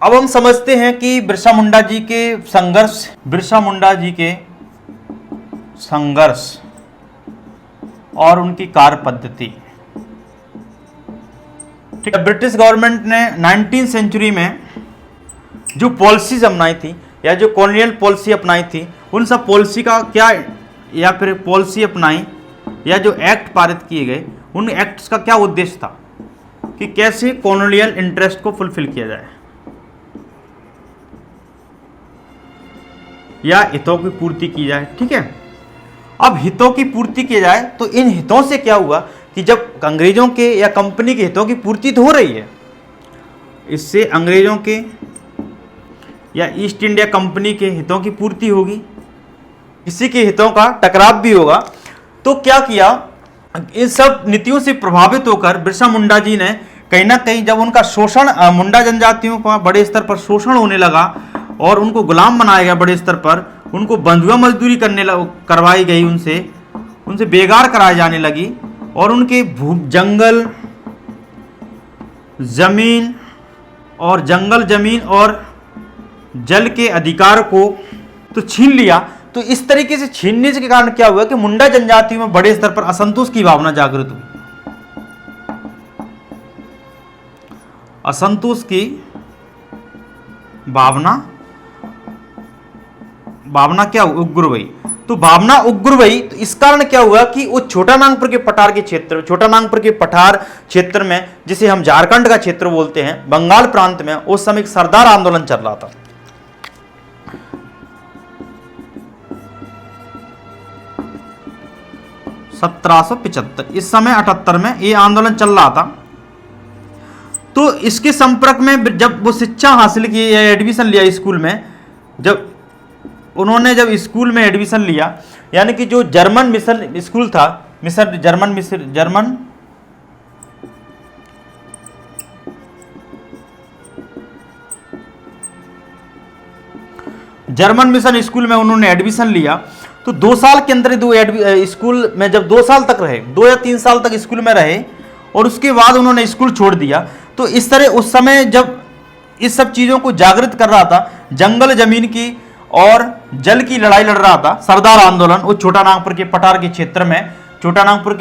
अब हम समझते हैं कि बिरसा मुंडा जी के संघर्ष और उनकी कार्य पद्धति। ठीक है, ब्रिटिश गवर्नमेंट ने 19वीं सेंचुरी में जो पॉलिसीज अपनाई थी या जो कॉलोनियल पॉलिसी अपनाई थी, उन सब पॉलिसी का क्या, या फिर पॉलिसी अपनाई या जो एक्ट पारित किए गए, उन एक्ट्स का क्या उद्देश्य था कि कैसे कॉलोनियल इंटरेस्ट को फुलफिल किया जाए या हितों की पूर्ति की जाए। ठीक है, अब हितों की पूर्ति की जाए तो इन हितों से क्या हुआ कि जब अंग्रेजों के या कंपनी के हितों की पूर्ति तो हो रही है, इससे अंग्रेजों के या ईस्ट इंडिया कंपनी के हितों की पूर्ति होगी, किसी के हितों का टकराव भी होगा। तो क्या किया, इन सब नीतियों से प्रभावित होकर बिरसा मुंडा जी ने कहीं ना कहीं जब उनका शोषण, मुंडा जनजातियों का बड़े स्तर पर शोषण होने लगा और उनको गुलाम बनाया गया बड़े स्तर पर, उनको बंधुआ मजदूरी करवाई गई, उनसे बेगार कराई जाने लगी और उनके जंगल जमीन और जल के अधिकार को तो छीन लिया। तो इस तरीके से छीनने के कारण क्या हुआ कि मुंडा जनजाति में बड़े स्तर पर असंतोष की भावना जागृत हुई। असंतोष की भावना क्या उग्र हुई। तो भावना उग्र हुई, तो इस कारण क्या हुआ कि वो छोटा नागपुर के पठार क्षेत्र में, जिसे हम झारखंड का क्षेत्र बोलते हैं, बंगाल प्रांत में उस समय एक सरदार आंदोलन चल रहा था। इस समय 78 में ये आंदोलन चल रहा था। तो इसके संपर्क में जब वो शिक्षा हासिल की या एडमिशन लिया स्कूल में, जब स्कूल में एडमिशन लिया, यानी कि जो जर्मन मिशन स्कूल था, जर्मन मिशन स्कूल में उन्होंने एडमिशन लिया। तो 2 साल के अंदर स्कूल में जब 2 साल तक रहे, 2 या 3 साल तक स्कूल में रहे और उसके बाद उन्होंने स्कूल छोड़ दिया। तो इस तरह उस समय जब इस सब चीज़ों को जागृत कर रहा था, जंगल जमीन की और जल की लड़ाई लड़ रहा था सरदार आंदोलन, वो छोटा नागपुर के पठार के क्षेत्र में, छोटा नागपुर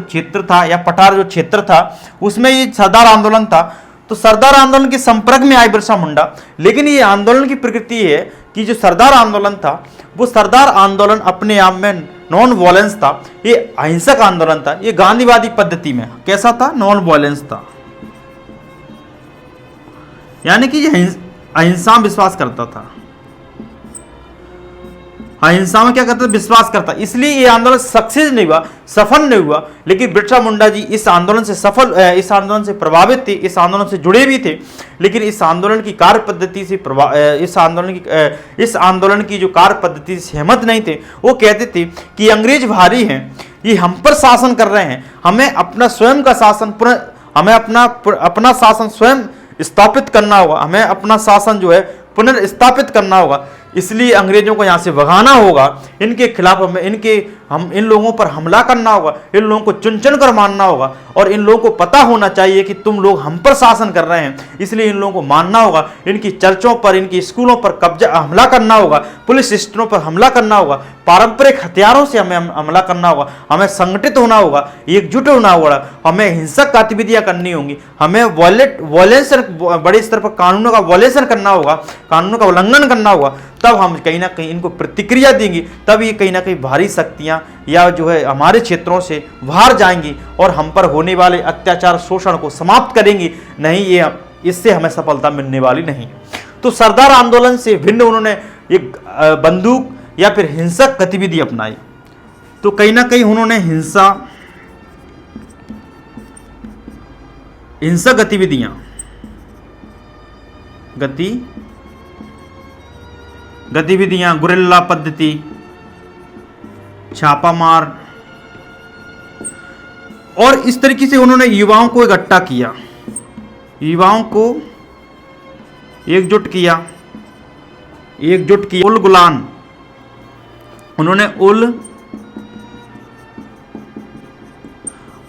क्षेत्र था या पठार जो क्षेत्र था, उसमें ये सरदार आंदोलन था। तो सरदार आंदोलन के संपर्क में आए बिरसा मुंडा। लेकिन ये आंदोलन की प्रकृति है कि जो सरदार आंदोलन था, वो सरदार आंदोलन अपने आप में नॉन वॉयलेंस था, ये अहिंसक आंदोलन था। ये गांधीवादी पद्धति में कैसा था, नॉन वॉयलेंस था, यानी कि ये अहिंसा में विश्वास करता था, अहिंसा में क्या करता था, विश्वास करता। इसलिए ये आंदोलन सक्सेस नहीं हुआ, सफल नहीं हुआ। लेकिन बिरसा मुंडा जी इस आंदोलन से प्रभावित थे, इस आंदोलन से जुड़े भी थे। लेकिन इस आंदोलन की कार्य पद्धति से इस आंदोलन की जो कार्य पद्धति से सहमत नहीं थे। वो कहते थे कि अंग्रेज भारी हैं, ये हम पर शासन कर रहे हैं, हमें अपना स्वयं का शासन हमें अपना शासन स्वयं स्थापित करना होगा, हमें अपना शासन जो है पुनर्स्थापित करना होगा। इसलिए अंग्रेजों को यहाँ से भगाना होगा, इनके खिलाफ इन लोगों पर हमला करना होगा, इन लोगों को चुन चुन कर मारना होगा। और इन लोगों को पता होना चाहिए कि तुम लोग हम पर शासन कर रहे हैं, इसलिए इन लोगों को मानना होगा। इनकी चर्चों पर, इनकी स्कूलों पर हमला करना होगा, पुलिस स्टेशनों पर हमला करना होगा, पारंपरिक हथियारों से हमें हमला करना होगा, हमें संगठित होना होगा, एकजुट होना होगा, हमें हिंसक गतिविधियां करनी होंगी, हमें वॉयलेंसन, बड़े स्तर पर कानूनों का वॉयलेंसन करना होगा, कानूनों का उल्लंघन करना होगा। तब हम कहीं ना कहीं इनको प्रतिक्रिया देंगे, तब ये कहीं ना कहीं भारी शक्तियां या जो है हमारे क्षेत्रों से बाहर जाएंगी और हम पर होने वाले अत्याचार शोषण को समाप्त करेंगी। नहीं, ये इससे हमें सफलता मिलने वाली नहीं। तो सरदार आंदोलन से भिन्न उन्होंने एक बंदूक या फिर हिंसक गतिविधि अपनाई। तो कहीं ना कहीं उन्होंने हिंसक गतिविधियां, गुरिल्ला पद्धति, छापामार और इस तरीके से उन्होंने युवाओं को इकट्ठा किया, युवाओं को एकजुट किया। उल गुलान, उन्होंने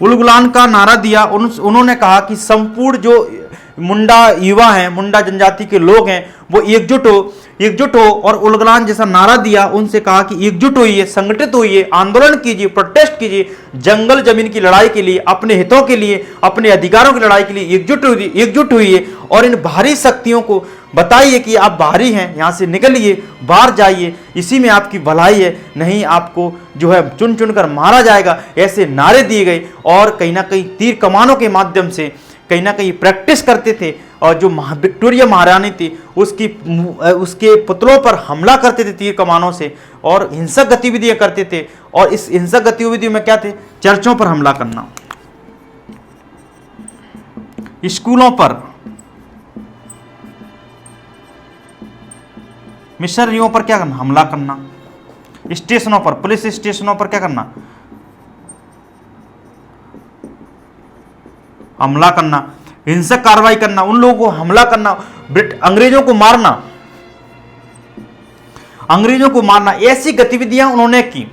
उल गुलान का नारा दिया। उन्होंने कहा कि संपूर्ण जो मुंडा युवा हैं, मुंडा जनजाति के लोग हैं, वो एकजुट हो और उलगलान जैसा नारा दिया। उनसे कहा कि एकजुट होइए, संगठित होइए, आंदोलन कीजिए, प्रोटेस्ट कीजिए, जंगल जमीन की लड़ाई के लिए, अपने हितों के लिए, अपने अधिकारों की लड़ाई के लिए एकजुट हुइए और इन बाहरी शक्तियों को बताइए कि आप बाहरी हैं, यहां से निकलिए, बाहर जाइए, इसी में आपकी भलाई है, नहीं आपको जो है चुन चुन कर मारा जाएगा। ऐसे नारे दिए गए और कहीं ना कहीं तीर कमानों के माध्यम से कहीं ना कहीं प्रैक्टिस करते थे और जो विक्टोरिया महारानी थी उसके पुतलों पर हमला करते थे तीर कमानों से और हिंसक गतिविधियां करते थे। और इस हिंसक गतिविधियों में क्या थे? चर्चों पर हमला करना, स्कूलों पर, मिशनरियों पर क्या करना? हमला करना, स्टेशनों पर, पुलिस स्टेशनों पर क्या करना? हमला करना, हिंसक कार्रवाई करना, उन लोगों को हमला करना, अंग्रेजों को मारना, ऐसी गतिविधियां उन्होंने की।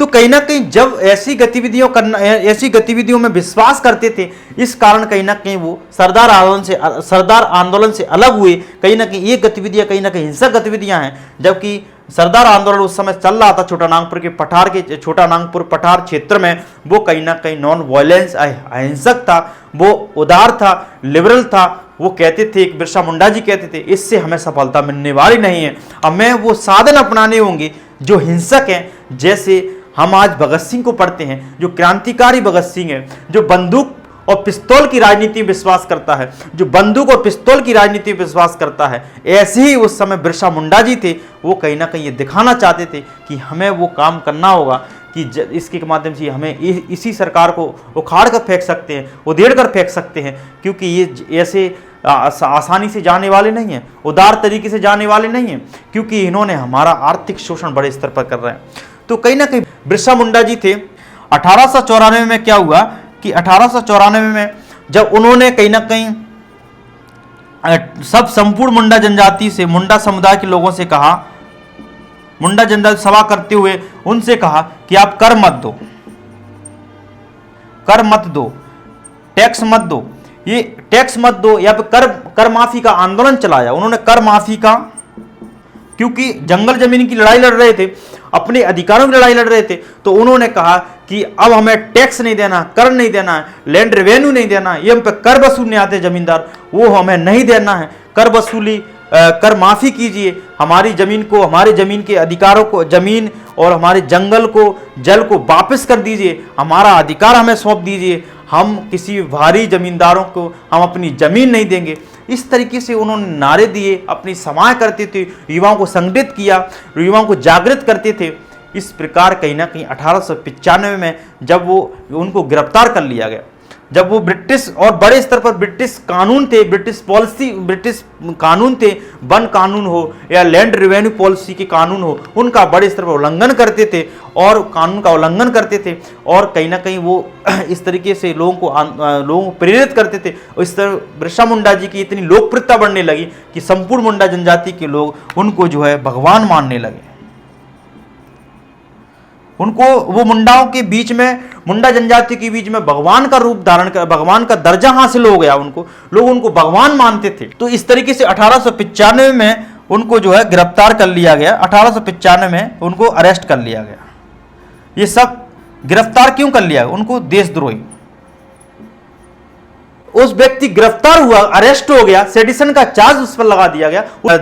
तो कहीं ना कहीं जब ऐसी गतिविधियों में विश्वास करते थे, इस कारण कहीं ना कहीं वो सरदार आंदोलन से अलग हुए। कहीं ना कहीं ये गतिविधियां कहीं ना कहीं हिंसक गतिविधियां हैं, जबकि सरदार आंदोलन उस समय चल रहा था छोटा नागपुर पठार क्षेत्र में, वो कहीं ना कहीं नॉन वायलेंस अहिंसक था, वो उदार था, लिबरल था। वो कहते थे, एक बिरसा मुंडा जी कहते थे, इससे हमें सफलता मिलने वाली नहीं है, हमें वो साधन अपनाने होंगे जो हिंसक हैं। जैसे हम आज भगत सिंह को पढ़ते हैं, जो क्रांतिकारी भगत सिंह है, जो बंदूक और पिस्तौल की राजनीति में विश्वास करता है, जो बंदूक और पिस्तौल की राजनीति में विश्वास करता है। ऐसे ही उस समय बिरसा मुंडा जी थे, वो कहीं ना कहीं ये दिखाना चाहते थे कि हमें वो काम करना होगा कि इसके माध्यम से हमें इसी सरकार को उखाड़ कर फेंक सकते हैं, उधेड़ कर फेंक सकते हैं, क्योंकि ये ऐसे आसानी से जाने वाले नहीं हैं, उदार तरीके से जाने वाले नहीं हैं, क्योंकि इन्होंने हमारा आर्थिक शोषण बड़े स्तर पर कर रहे हैं। तो कहीं ना कहीं बिरसा मुंडा जी थे। 1894 में क्या हुआ कि 1894 में जब उन्होंने कहीं ना कहीं सब संपूर्ण मुंडा जनजाति से, मुंडा समुदाय के लोगों से कहा, मुंडा जनजाति सभा करते हुए उनसे कहा कि आप कर मत दो, टैक्स मत दो, ये टैक्स मत दो, या फिर कर माफी का आंदोलन चलाया उन्होंने। कर माफी का, क्योंकि जंगल जमीन की लड़ाई लड़ रहे थे, अपने अधिकारों की लड़ाई लड़ रहे थे, तो उन्होंने कहा कि अब हमें टैक्स नहीं देना, कर नहीं देना, लैंड रेवेन्यू नहीं देना, ये हम पे कर वसूलने आते जमींदार, वो हमें नहीं देना है। कर वसूली, कर माफी कीजिए, हमारी जमीन को, हमारे जमीन के अधिकारों को, जमीन और हमारे जंगल को, जल को वापस कर दीजिए, हमारा अधिकार हमें सौंप दीजिए, हम किसी भारी जमींदारों को हम अपनी जमीन नहीं देंगे। इस तरीके से उन्होंने नारे दिए, अपनी समाएं करते थे, युवाओं को संगठित किया, युवाओं को जागृत करते थे। इस प्रकार कहीं ना कहीं 1895 में जब वो उनको गिरफ्तार कर लिया गया, जब वो ब्रिटिश और बड़े स्तर पर ब्रिटिश कानून थे, ब्रिटिश कानून थे, वन कानून हो या लैंड रेवेन्यू पॉलिसी के कानून हो, उनका बड़े स्तर पर उल्लंघन करते थे और कानून का उल्लंघन करते थे। और कहीं ना कहीं वो इस तरीके से लोगों को प्रेरित करते थे। इस तरह बिरसा मुंडा जी की इतनी लोकप्रियता बढ़ने लगी कि संपूर्ण मुंडा जनजाति के लोग उनको जो है भगवान मानने लगे। उनको वो मुंडाओं के बीच में, मुंडा जनजाति के बीच में भगवान का रूप धारण कर, भगवान का दर्जा हासिल हो गया उनको, लोग उनको भगवान मानते थे। तो इस तरीके से 1895 में उनको जो है गिरफ्तार कर लिया गया, 1895 में उनको अरेस्ट कर लिया गया। ये सब गिरफ्तार क्यों कर लिया? उनको देशद्रोही, उस व्यक्ति गिरफ्तार हुआ, अरेस्ट हो गया, सेडिशन का चार्ज उस पर लगा दिया गया।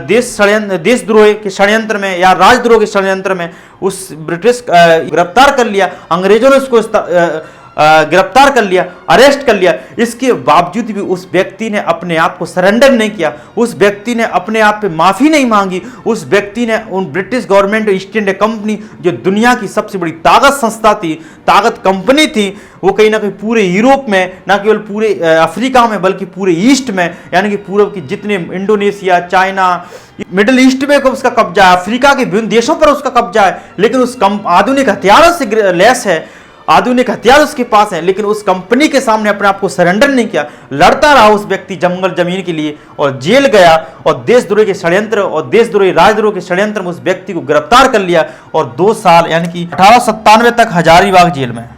देशद्रोह के षड्यंत्र में या राजद्रोह के षड्यंत्र में उस ब्रिटिश गिरफ्तार कर लिया, अंग्रेजों ने उसको गिरफ्तार कर लिया, अरेस्ट कर लिया। इसके बावजूद भी उस व्यक्ति ने अपने आप को सरेंडर नहीं किया, उस व्यक्ति ने अपने आप पे माफी नहीं मांगी। उस व्यक्ति ने उन British government east India company, जो दुनिया की सबसे बड़ी ताकत संस्था थी, ताकत कंपनी थी, वो कहीं ना कहीं पूरे यूरोप में, ना केवल पूरे अफ्रीका में, बल्कि पूरे ईस्ट में, यानी कि पूर्व की जितने इंडोनेशिया, चाइना, मिडिल ईस्ट में उसका कब्जा है, अफ्रीका के विभिन्न देशों पर उसका कब्जा है। लेकिन उस आधुनिक हथियारों से लैस है, आधुनिक हथियार उसके पास है, लेकिन उस कंपनी के सामने अपने आप को सरेंडर नहीं किया, लड़ता रहा उस व्यक्ति जंगल जमीन के लिए और जेल गया। और देशद्रोही के षड्यंत्र और देशद्रोही राजद्रोह के षड्यंत्र में उस व्यक्ति को गिरफ्तार कर लिया और 2 साल यानी कि 1897 तक हजारीबाग जेल में,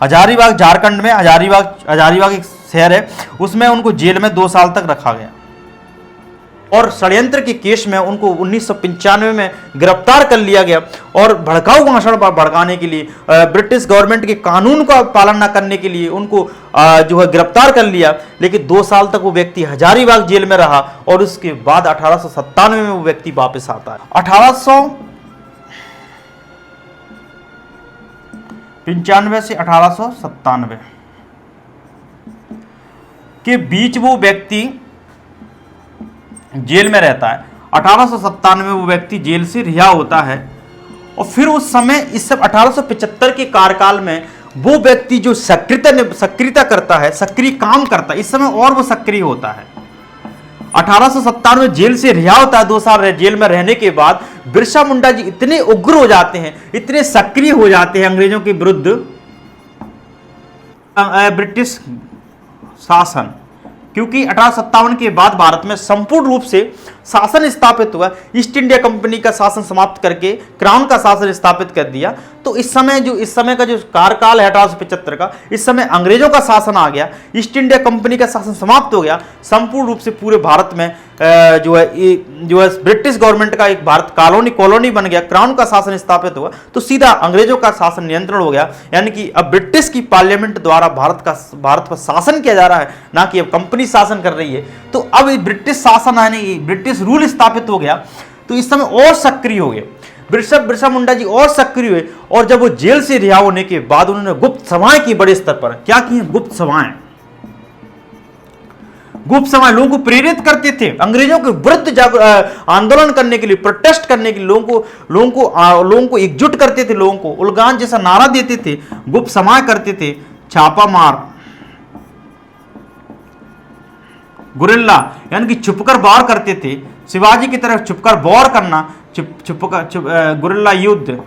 हजारीबाग, झारखंड में हजारीबाग एक शहर है, उसमें उनको जेल में 2 साल तक रखा गया। और षड्यंत्र के केस में उनको 1995 में गिरफ्तार कर लिया गया और भड़काऊ भाषण भड़काने के लिए, ब्रिटिश गवर्नमेंट के कानून का पालन न करने के लिए उनको जो है गिरफ्तार कर लिया। लेकिन 2 साल तक वो व्यक्ति हजारीबाग जेल में रहा और उसके बाद 1897 में वो व्यक्ति वापस आता है। 1895 से 1897 के बीच वो व्यक्ति जेल में रहता है। 1897 में वो व्यक्ति जेल से रिहा होता है और फिर उस समय इस सब 1875 के कार्यकाल में वो व्यक्ति जो सक्रियता करता है, सक्रिय काम करता है, इस समय और वो सक्रिय होता है। 1897 में जेल से रिहा होता है। 2 साल जेल में रहने के बाद बिरसा मुंडा जी इतने उग्र हो जाते हैं, इतने सक्रिय हो जाते हैं अंग्रेजों के विरुद्ध, ब्रिटिश शासन, क्योंकि 1857 के बाद भारत में संपूर्ण रूप से शासन स्थापित हुआ। ईस्ट इंडिया कंपनी का शासन समाप्त करके क्राउन का शासन स्थापित कर दिया। तो इस समय का जो कार्यकाल है 1875 का, इस समय अंग्रेजों का शासन आ गया, ईस्ट इंडिया कंपनी का शासन समाप्त हो गया। संपूर्ण रूप से पूरे भारत में जो है ब्रिटिश गवर्नमेंट का एक भारत कॉलोनी बन गया, क्राउन का शासन स्थापित हुआ। तो सीधा अंग्रेजों का शासन नियंत्रण हो गया, यानी कि अब ब्रिटिश की पार्लियामेंट द्वारा भारत पर शासन किया जा रहा है, ना कि अब कंपनी शासन कर रही है। तो अब ब्रिटिश शासन यानी ब्रिटिश रूल स्थापित हो गया। तो इस समय और सक्रिय हो गए बिरसा मुंडा जी, और सक्रिय हुए। और जब वो जेल से रिहा होने के बाद उन्होंने गुप्त सभाएं की, बड़े स्तर पर क्या की? गुप्त सभाएं लोगों को प्रेरित करते थे अंग्रेजों के विरुद्ध आंदोलन करने के लिए, प्रोटेस्ट करने के लिए, लोगों को एकजुट करते थे, लोगों को उलगान जैसा नारा देते थे, गुप्त सभाएं करते थे, छापा मार, गुरिल्ला यानी कि छुपकर वार करते थे, शिवाजी की तरफ छुपकर वार करना, गुरिल्ला युद्ध,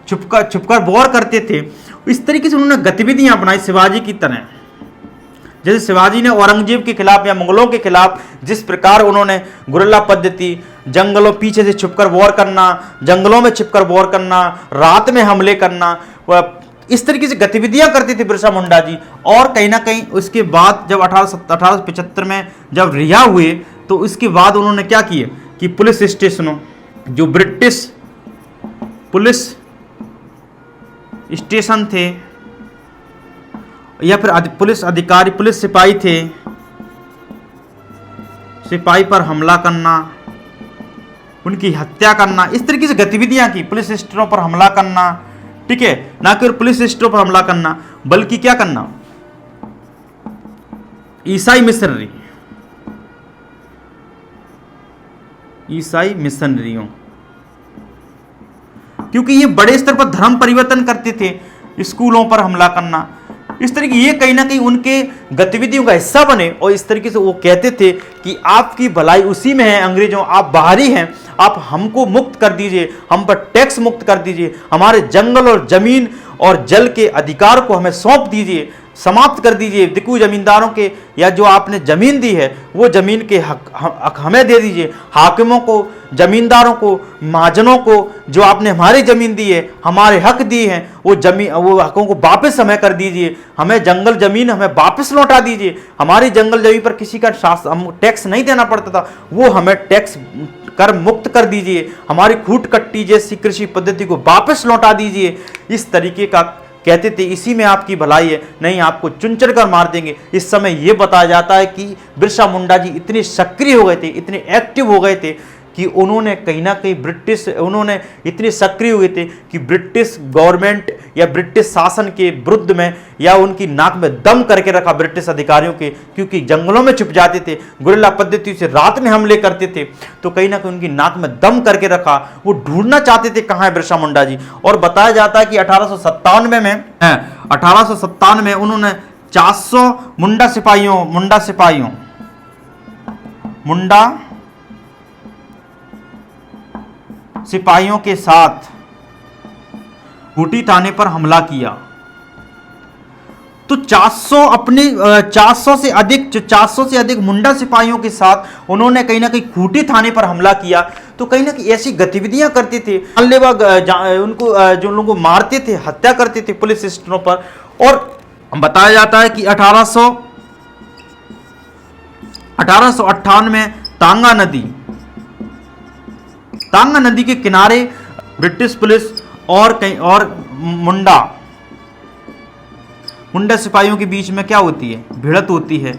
छुपकर वार करते थे। इस तरीके से उन्होंने गतिविधियां अपनाई शिवाजी की तरह। जैसे शिवाजी ने औरंगजेब के खिलाफ या मुगलों के खिलाफ जिस प्रकार उन्होंने गुरिल्ला पद्धति, जंगलों पीछे से छुपकर वॉर करना, जंगलों में छुपकर वॉर करना, रात में हमले करना, इस तरीके से गतिविधियां करते थे बिरसा मुंडा जी। और कहीं ना कहीं उसके बाद जब 1875 में जब रिहा हुए तो उसके बाद उन्होंने क्या किए कि पुलिस स्टेशनों, जो ब्रिटिश पुलिस स्टेशन थे या फिर पुलिस अधिकारी, पुलिस सिपाही थे, सिपाही पर हमला करना, उनकी हत्या करना, इस तरीके से गतिविधियां की। पुलिस स्टेशनों पर हमला करना, ठीक है, ना केवल पुलिस स्टेशनों पर हमला करना बल्कि क्या करना, ईसाई मिशनरियों, क्योंकि ये बड़े स्तर पर धर्म परिवर्तन करते थे, स्कूलों पर हमला करना, इस तरीके ये कहीं ना कहीं उनके गतिविधियों का हिस्सा बने। और इस तरीके से वो कहते थे कि आपकी भलाई उसी में है, अंग्रेजों आप बाहरी हैं, आप हमको मुक्त कर दीजिए, हम पर टैक्स मुक्त कर दीजिए, हमारे जंगल और जमीन और जल के अधिकार को हमें सौंप दीजिए, समाप्त कर दीजिए, दिक्कू जमींदारों के या जो आपने जमीन दी है वो जमीन के हक हमें दे दीजिए, हाकिमों को, जमींदारों को, महाजनों को जो आपने हमारी जमीन दी है, हमारे हक दिए हैं, वो हकों को वापस हमें कर दीजिए, हमें जंगल जमीन हमें वापस लौटा दीजिए, हमारी जंगल जमीन पर किसी का हम टैक्स नहीं देना पड़ता था, वो हमें टैक्स कर मुक्त कर दीजिए, हमारी खूट कट्टी जैसी कृषि पद्धति को वापस लौटा दीजिए। इस तरीके का कहते थे, इसी में आपकी भलाई है, नहीं आपको चुनचर कर मार देंगे। इस समय यह बताया जाता है कि बिरसा मुंडा जी इतने सक्रिय हो गए थे, इतने एक्टिव हो गए थे कि उन्होंने कहीं ना कहीं उन्होंने इतने सक्रिय हुए थे कि ब्रिटिश गवर्नमेंट या ब्रिटिश शासन के विरुद्ध में या उनकी नाक में दम करके रखा ब्रिटिश अधिकारियों के, क्योंकि जंगलों में छुप जाते थे, गुरिल्ला पद्धति से रात में हमले करते थे, तो कहीं ना कहीं उनकी नाक में दम करके रखा। वो ढूंढना चाहते थे कहाँ है बिरसा मुंडा जी। और बताया जाता है कि 1897 में उन्होंने 400 मुंडा सिपाहियों के साथ खूंटी थाने पर हमला किया। तो 400 से अधिक मुंडा सिपाहियों के साथ उन्होंने कहीं ना कहीं खूंटी थाने पर हमला किया। तो कहीं ना कहीं ऐसी गतिविधियां करते थे, जानलेवा उनको जो लोगों को मारते थे, हत्या करते थे पुलिस स्टेशनों पर, और बताया जाता है कि 1858 में तांगा नदी के किनारे ब्रिटिश पुलिस और कहीं और मुंडा सिपाहियों के बीच में क्या होती है, भिड़त होती है।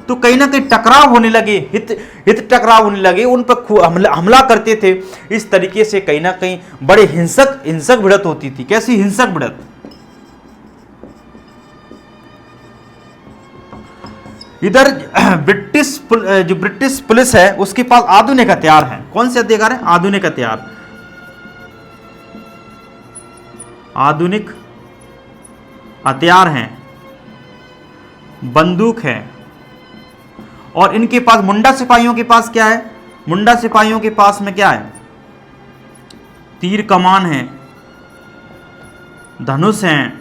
तो कहीं ना कहीं टकराव होने लगे, हित टकराव होने लगे, उन पर हमला करते थे। इस तरीके से कहीं ना कहीं बड़े हिंसक भिड़त होती थी। कैसी हिंसक भिड़त? इधर जो ब्रिटिश पुलिस है उसके पास आधुनिक हथियार हैं। कौन से हथियार हैं? आधुनिक हथियार, आधुनिक हथियार हैं, बंदूक है। और इनके पास, मुंडा सिपाहियों के पास क्या है? मुंडा सिपाहियों के पास में क्या है? तीर कमान है, धनुष हैं,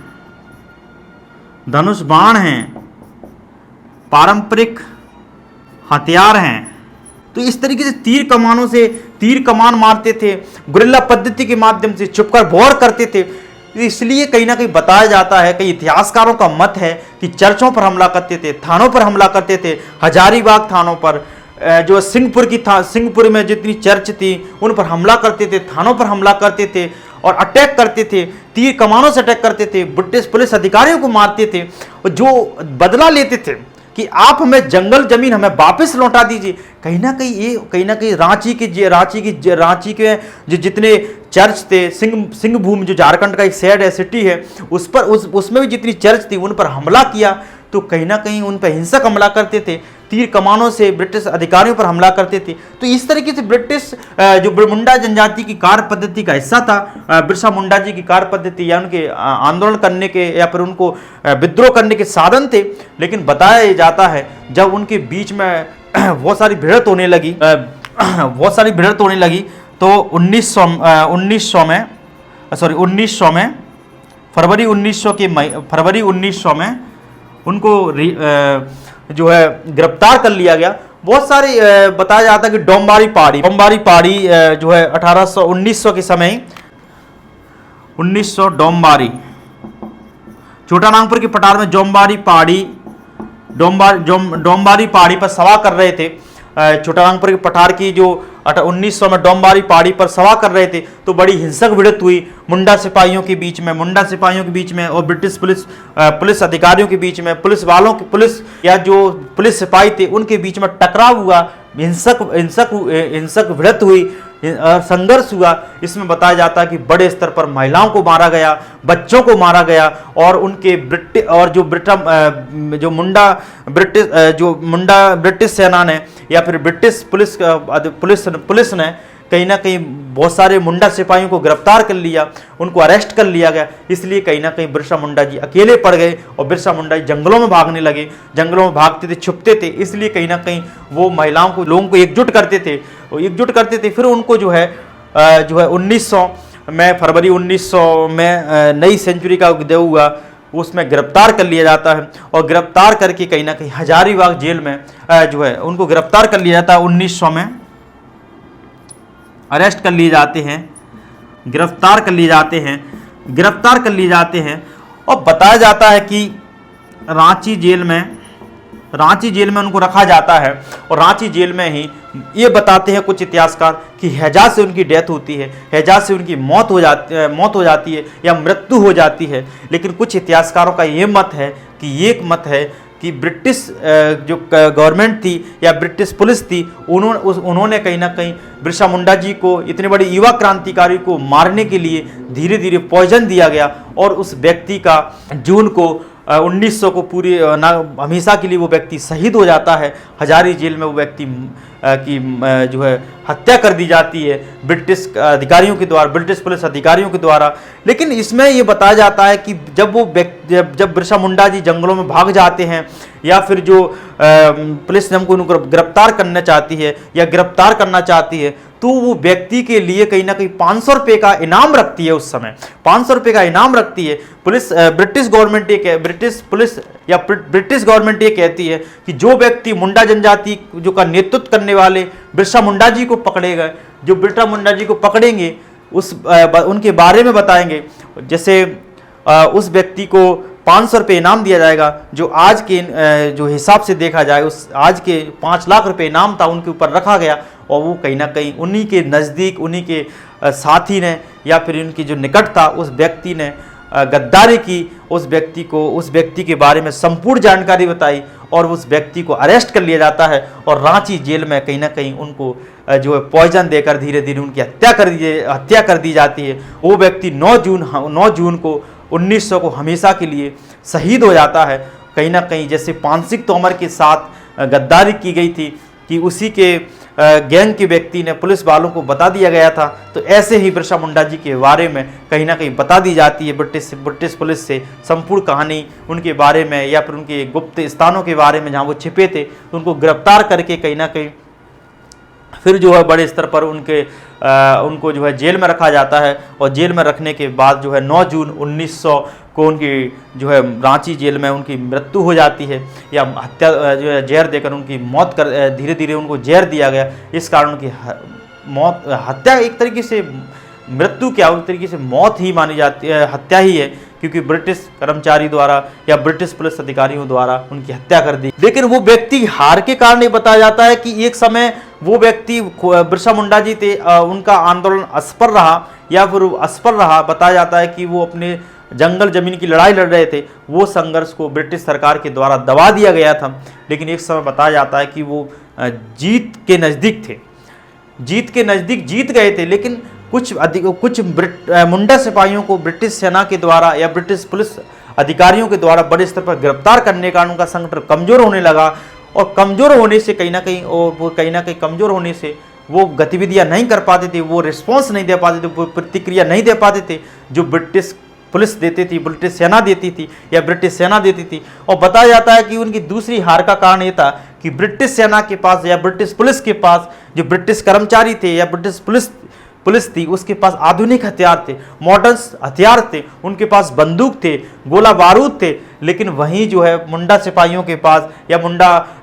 धनुष बाण हैं, पारंपरिक हथियार हैं। तो इस तरीके से तीर कमान मारते थे, गुरिल्ला पद्धति के माध्यम से छुपकर वॉर करते थे। इसलिए कहीं ना कहीं बताया जाता है, कई इतिहासकारों का मत है कि चर्चों पर हमला करते थे, थानों पर हमला करते थे, हजारीबाग थानों पर, जो सिंहपुर में जितनी चर्च थी उन पर हमला करते थे, थानों पर हमला करते थे और अटैक करते थे, तीर कमानों से अटैक करते थे, ब्रिटिश पुलिस अधिकारियों को मारते थे, और जो बदला लेते थे कि आप हमें जंगल जमीन हमें वापस लौटा दीजिए। कहीं ना कहीं रांची के जो जितने चर्च थे, सिंहभूम जो झारखंड का एक शहर है, सिटी है, उसमें भी जितनी चर्च थी उन पर हमला किया। तो कहीं ना कहीं उन पर हिंसक हमला करते थे, तीर कमानों से ब्रिटिश अधिकारियों पर हमला करते थे। तो इस तरीके से ब्रिटिश जो मुंडा जनजाति की कार्य पद्धति का हिस्सा था, बिरसा मुंडा जी की कार्य पद्धति या उनके आंदोलन करने के या फिर उनको विद्रोह करने के साधन थे। लेकिन बताया जाता है जब उनके बीच में बहुत सारी भिड़त होने लगी तो 1900 में फरवरी 1900 में उनको जो है गिरफ्तार कर लिया गया। बहुत सारे बताया जाता है कि डोम्बारी पहाड़ी जो है 1900 के समय 1900 छोटा नागपुर के पठार में डोम्बारी पहाड़ी पर सभा कर रहे थे। छोटा नागपुर के पठार की जो 1900 में डोम्बारी पहाड़ी पर सभा कर रहे थे तो बड़ी हिंसक भिड़त हुई मुंडा सिपाहियों के बीच में और ब्रिटिश पुलिस अधिकारियों के बीच में, पुलिस या जो पुलिस सिपाही थे उनके बीच में टकराव हुआ, हिंसक भिड़त हुई, संघर्ष हुआ। इसमें बताया जाता है कि बड़े स्तर पर महिलाओं को मारा गया, बच्चों को मारा गया और उनके ब्रिटिश सेना ने या फिर ब्रिटिश पुलिस ने कहीं ना कहीं बहुत सारे मुंडा सिपाहियों को गिरफ्तार कर लिया, उनको अरेस्ट कर लिया गया। इसलिए कहीं ना कहीं बिरसा मुंडा जी अकेले पड़ गए और बिरसा मुंडा जी जंगलों में भागने लगे, जंगलों में भागते थे, छुपते थे। इसलिए कहीं ना कहीं वो लोगों को एकजुट करते थे। फिर उनको जो है 1900 में फरवरी 1900 में नई सेंचुरी का उदय हुआ, उसमें गिरफ्तार कर लिया जाता है और गिरफ्तार करके कहीं ना कहीं हजारीबाग जेल में जो है उनको गिरफ्तार कर लिया जाता है। 1900 में अरेस्ट कर लिए जाते हैं, गिरफ्तार कर लिए जाते हैं और बताया जाता है कि रांची जेल में उनको रखा जाता है। और रांची जेल में ही ये बताते हैं कुछ इतिहासकार कि हैजा से उनकी डेथ होती है, हैजा से उनकी मौत हो जाती है या मृत्यु हो जाती है। लेकिन कुछ इतिहासकारों का ये मत है कि ब्रिटिश जो गवर्नमेंट थी या ब्रिटिश पुलिस थी उन्होंने कहीं ना कहीं बिरसा मुंडा जी को, इतने बड़े युवा क्रांतिकारी को मारने के लिए धीरे धीरे पॉइजन दिया गया और उस व्यक्ति का जून को 1900 को हमेशा के लिए वो व्यक्ति शहीद हो जाता है। हजारी जेल में वो व्यक्ति की जो है हत्या कर दी जाती है ब्रिटिश पुलिस अधिकारियों के द्वारा। लेकिन इसमें ये बताया जाता है कि जब बिरसा मुंडा जी जंगलों में भाग जाते हैं या फिर जो पुलिस उनको गिरफ्तार करना चाहती है तो वो व्यक्ति के लिए कहीं ना कहीं 500 रुपये का इनाम रखती है। उस समय 500 रुपये का इनाम रखती है ब्रिटिश गवर्नमेंट ये कहती है कि जो व्यक्ति मुंडा जनजाति जो का नेतृत्व करने वाले बिरसा मुंडा जी को पकड़ेगा, जो बिरसा मुंडा जी को पकड़ेंगे उनके बारे में बताएंगे, जैसे उस व्यक्ति को 500 रुपये इनाम दिया जाएगा, जो आज के जो हिसाब से देखा जाए उस आज के 5 लाख रुपये इनाम था उनके ऊपर रखा गया। और वो कहीं ना कहीं उन्हीं के नज़दीक, उन्हीं के साथी ने या फिर उनकी जो निकट था उस व्यक्ति ने गद्दारी की, उस व्यक्ति के बारे में संपूर्ण जानकारी बताई और उस व्यक्ति को अरेस्ट कर लिया जाता है और रांची जेल में कहीं ना कहीं उनको जो है पॉइजन देकर धीरे धीरे उनकी हत्या कर दी जाती है। वो व्यक्ति 9 जून को 1900 को हमेशा के लिए शहीद हो जाता है। कहीं ना कहीं जैसे पानसिंह तोमर के साथ गद्दारी की गई थी कि उसी के गैंग के व्यक्ति ने पुलिस वालों को बता दिया गया था, तो ऐसे ही बिरसा मुंडा जी के बारे में कहीं ना कहीं बता दी जाती है ब्रिटिश पुलिस से संपूर्ण कहानी उनके बारे में या फिर उनके गुप्त स्थानों के बारे में जहाँ वो छिपे थे, तो उनको गिरफ्तार करके कहीं ना कहीं फिर जो है बड़े स्तर पर उनको जो है जेल में रखा जाता है। और जेल में रखने के बाद जो है 9 जून 1900 को उनकी जो है रांची जेल में उनकी मृत्यु हो जाती है, या हत्या जो है जहर देकर उनकी मौत कर धीरे धीरे उनको जहर दिया गया। इस कारण उनकी हत्या एक तरीके से मृत्यु क्या, एक तरीके से मौत ही मानी जाती है, हत्या ही है, क्योंकि ब्रिटिश कर्मचारी द्वारा या ब्रिटिश पुलिस अधिकारियों द्वारा उनकी हत्या कर दी। लेकिन वो व्यक्ति हार के कारण ये बताया जाता है कि एक समय वो व्यक्ति बिरसा मुंडा जी थे, उनका आंदोलन असफल रहा या फिर असफल रहा। बताया जाता है कि वो अपने जंगल जमीन की लड़ाई लड़ रहे थे, वो संघर्ष को ब्रिटिश सरकार के द्वारा दबा दिया गया था। लेकिन एक समय बताया जाता है कि वो जीत के नज़दीक थे, जीत के नज़दीक जीत गए थे, लेकिन कुछ मुंडा सिपाहियों को ब्रिटिश सेना के द्वारा या ब्रिटिश पुलिस अधिकारियों के द्वारा बड़े स्तर पर गिरफ्तार करने का उनका संगठन कमज़ोर होने लगा। और कमज़ोर होने से कहीं ना कहीं कमज़ोर होने से वो गतिविधियां नहीं कर पाते थे, वो रिस्पॉन्स नहीं दे पाते थे, वो प्रतिक्रिया नहीं दे पाते थे जो ब्रिटिश पुलिस देती थी, ब्रिटिश सेना देती थी या ब्रिटिश सेना देती थी। और बताया जाता है कि उनकी दूसरी हार का कारण ये था कि ब्रिटिश सेना के पास या ब्रिटिश पुलिस के पास जो ब्रिटिश कर्मचारी थे या ब्रिटिश पुलिस थी, उसके पास आधुनिक हथियार थे, मॉडर्न हथियार थे, उनके पास बंदूक थे, गोला बारूद थे। लेकिन वहीं जो है मुंडा सिपाहियों के पास या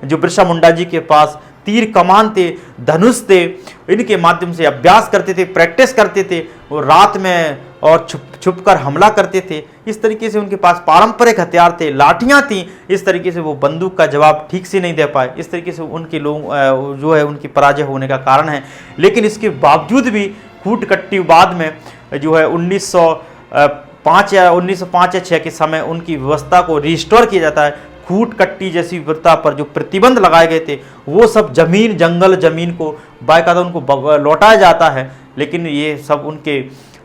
बिरसा मुंडा जी के पास तीर कमान थे, धनुष थे, इनके माध्यम से अभ्यास करते थे, प्रैक्टिस करते थे, वो रात में और छुप कर हमला करते थे। इस तरीके से उनके पास पारंपरिक हथियार थे, लाठियां थी, इस तरीके से वो बंदूक का जवाब ठीक से नहीं दे पाए। इस तरीके से उनके लोग जो है उनकी पराजय होने का कारण है। लेकिन इसके बावजूद भी कूट कट्टी बाद में जो है 1905 या 6 के समय उनकी व्यवस्था को रिस्टोर किया जाता है। कूट कट्टी जैसी प्रथा पर जो प्रतिबंध लगाए गए थे वो सब जंगल जमीन को बाकायदा उनको लौटाया जाता है। लेकिन ये सब उनके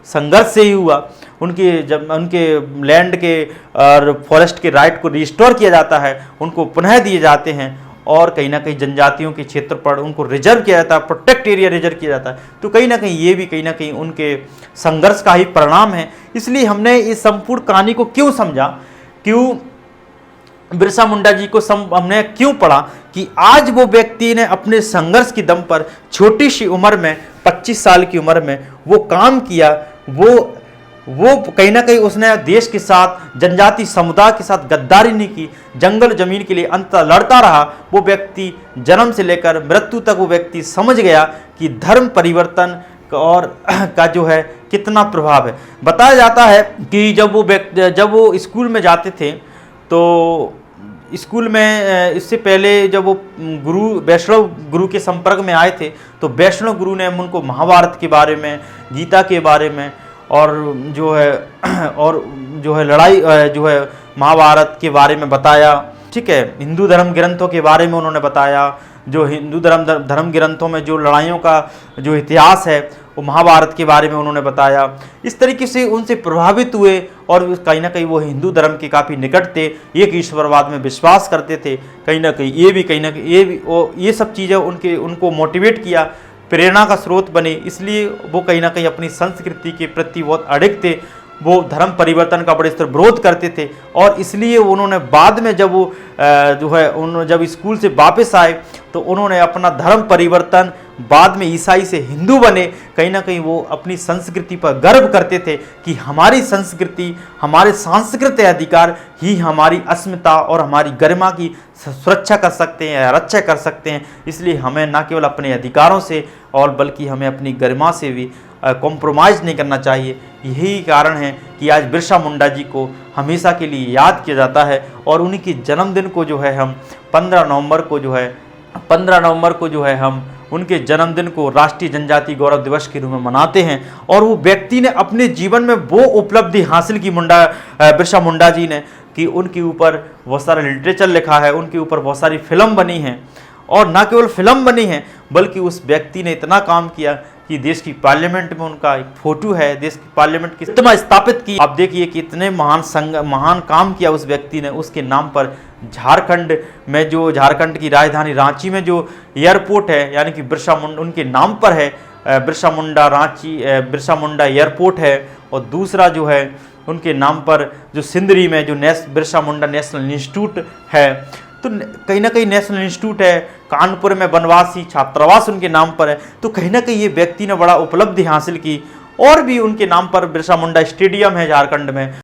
संघर्ष से ही हुआ। उनके लैंड के और फॉरेस्ट के राइट को रिस्टोर किया जाता है, उनको पुनः दिए जाते हैं और कहीं ना कहीं जनजातियों के क्षेत्र पर उनको रिजर्व किया जाता है, प्रोटेक्ट एरिया रिजर्व किया जाता है। तो कहीं ना कहीं ये भी कहीं ना कहीं उनके संघर्ष का ही परिणाम है। इसलिए हमने इस संपूर्ण कहानी को क्यों समझा, क्यों बिरसा मुंडा जी को हमने क्यों पढ़ा कि आज वो व्यक्ति ने अपने संघर्ष की दम पर छोटी सी उम्र में 25 साल की उम्र में वो काम किया। वो कहीं ना कहीं उसने देश के साथ, जनजाति समुदाय के साथ गद्दारी नहीं की, जंगल जमीन के लिए अंत लड़ता रहा। वो व्यक्ति जन्म से लेकर मृत्यु तक वो व्यक्ति समझ गया कि धर्म परिवर्तन और का जो है कितना प्रभाव है। बताया जाता है कि जब वो स्कूल में जाते थे तो स्कूल में इससे पहले जब वो वैष्णव गुरु के संपर्क में आए थे तो वैष्णव गुरु ने उनको महाभारत के बारे में, गीता के बारे में और जो है लड़ाई जो है महाभारत के बारे में बताया। ठीक है, हिंदू धर्म ग्रंथों के बारे में उन्होंने बताया, जो हिंदू धर्म ग्रंथों में जो लड़ाइयों का जो इतिहास है वो महाभारत के बारे में उन्होंने बताया। इस तरीके से उनसे प्रभावित हुए और कहीं ना कहीं वो हिंदू धर्म के काफ़ी निकट थे, एक ईश्वरवाद में विश्वास करते थे। कहीं ना कहीं ये सब चीज़ें उनको मोटिवेट किया, प्रेरणा का स्रोत बने। इसलिए वो कहीं ना कहीं अपनी संस्कृति के प्रति बहुत अडिग थे, वो धर्म परिवर्तन का बड़े स्तर विरोध करते थे। और इसलिए उन्होंने बाद में जब वो जब स्कूल से वापस आए तो उन्होंने अपना धर्म परिवर्तन बाद में ईसाई से हिंदू बने, कहीं ना कहीं वो अपनी संस्कृति पर गर्व करते थे कि हमारी संस्कृति, हमारे सांस्कृतिक अधिकार ही हमारी अस्मिता और हमारी गरिमा की सुरक्षा कर सकते हैं या रक्षा कर सकते हैं। इसलिए हमें न केवल अपने अधिकारों से और बल्कि हमें अपनी गरिमा से भी कॉम्प्रोमाइज़ नहीं करना चाहिए। यही कारण है कि आज बिरसा मुंडा जी को हमेशा के लिए याद किया जाता है और उन्हीं के जन्मदिन को जो है हम 15 नवंबर को जो है हम उनके जन्मदिन को राष्ट्रीय जनजाति गौरव दिवस के रूप में मनाते हैं। और वो व्यक्ति ने अपने जीवन में वो उपलब्धि हासिल की बिरसा मुंडा जी ने कि उनके ऊपर बहुत सारा लिटरेचर लिखा है, उनके ऊपर बहुत सारी फिल्म बनी हैं और न केवल फिल्म बनी है बल्कि उस व्यक्ति ने इतना काम किया कि देश की पार्लियामेंट में उनका एक फोटो है, देश की पार्लियामेंट की प्रतिमा स्थापित की। आप देखिए कि इतने महान काम किया उस व्यक्ति ने। उसके नाम पर झारखंड में, जो झारखंड की राजधानी रांची में जो एयरपोर्ट है, यानी कि बिरसा मुंडा उनके नाम पर है, बिरसा मुंडा एयरपोर्ट है। और दूसरा जो है उनके नाम पर जो सिंदरी में जो बिरसा मुंडा नेशनल इंस्टीट्यूट है, तो कहीं ना कहीं नेशनल इंस्टीट्यूट है। कानपुर में बनवासी छात्रावास उनके नाम पर है। तो कहीं ना कहीं ये व्यक्ति ने बड़ा उपलब्धि हासिल की। और भी उनके नाम पर बिरसा मुंडा स्टेडियम है झारखंड में।